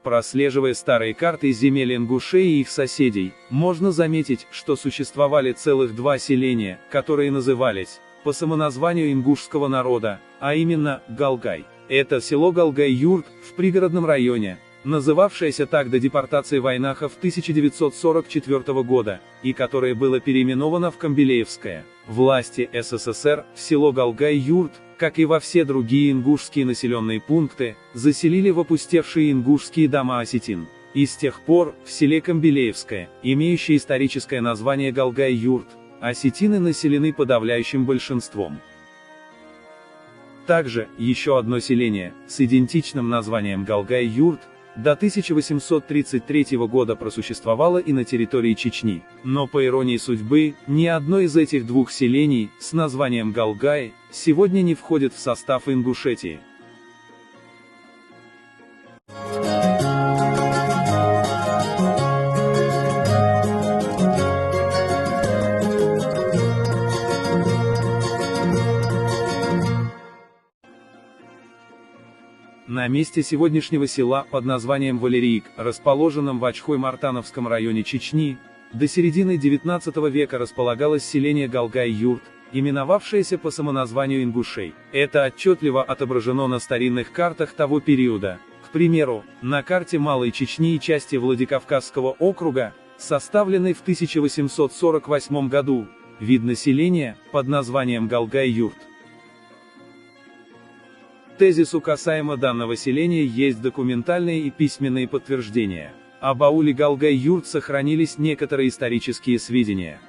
Прослеживая старые карты земель ингушей и их соседей, можно заметить, что существовали целых два селения, которые назывались, по самоназванию ингушского народа, а именно, Галгай. Это село Галгай-Юрт, в пригородном районе, называвшееся так до депортации войнахов 1944 года, и которое было переименовано в Камбелеевское. Власти СССР в село Галгай-Юрт, как и во все другие ингушские населенные пункты, заселили в опустевшие ингушские дома осетин. И с тех пор, в селе Камбелеевское, имеющее историческое название Галгай-Юрт, осетины населены подавляющим большинством. Также, еще одно селение, с идентичным названием Галгай-Юрт, до 1833 года просуществовало и на территории Чечни. Но по иронии судьбы, ни одно из этих двух селений, с названием Галгай, сегодня не входит в состав Ингушетии. На месте сегодняшнего села под названием Валерийк, расположенном в Ачхой-Мартановском районе Чечни, до середины XIX века располагалось селение Галгай-Юрт, именовавшееся по самоназванию ингушей. Это отчетливо отображено на старинных картах того периода. К примеру, на карте Малой Чечни и части Владикавказского округа, составленной в 1848 году, видно селение, под названием Галгай-Юрт. Тезису касаемо данного селения есть документальные и письменные подтверждения. Об ауле Галгай-Юрт сохранились некоторые исторические сведения.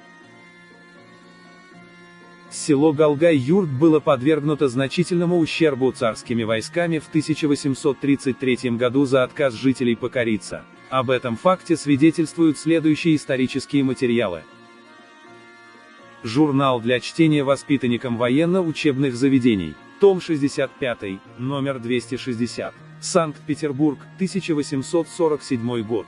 Село Галгай-Юрт было подвергнуто значительному ущербу царскими войсками в 1833 году за отказ жителей покориться. Об этом факте свидетельствуют следующие исторические материалы. Журнал для чтения воспитанникам военно-учебных заведений. Том 65, номер 260. Санкт-Петербург, 1847 год.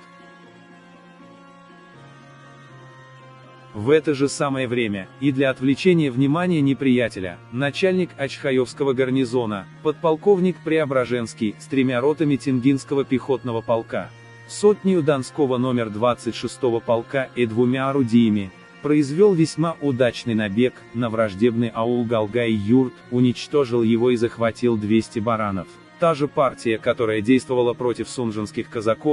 В это же самое время, и для отвлечения внимания неприятеля, начальник Ачхаевского гарнизона, подполковник Преображенский, с 3 ротами Тенгинского пехотного полка, сотнею Донского номер 26-го полка и 2 орудиями, произвел весьма удачный набег на враждебный аул Галгай-Юрт, уничтожил его и захватил 200 баранов. Та же партия, которая действовала против сунжинских казаков,